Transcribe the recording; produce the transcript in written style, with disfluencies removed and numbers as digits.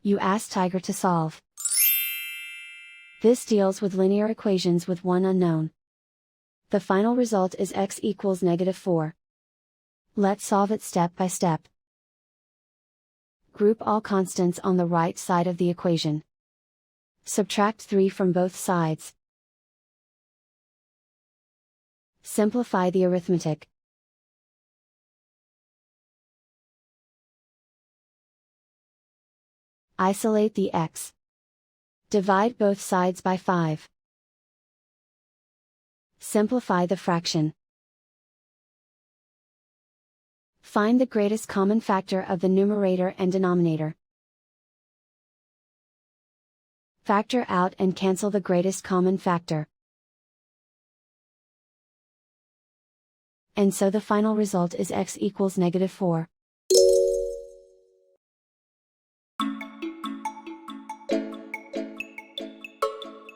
You ask Tiger to solve. This deals with linear equations with one unknown. The final result is x equals -4. Let's solve it step by step. Group all constants on the right side of the equation. Subtract 3 from both sides. Simplify the arithmetic. Isolate the x. Divide both sides by 5. Simplify the fraction. Find the greatest common factor of the numerator and denominator. Factor out and cancel the greatest common factor. And so the final result is x equals -4.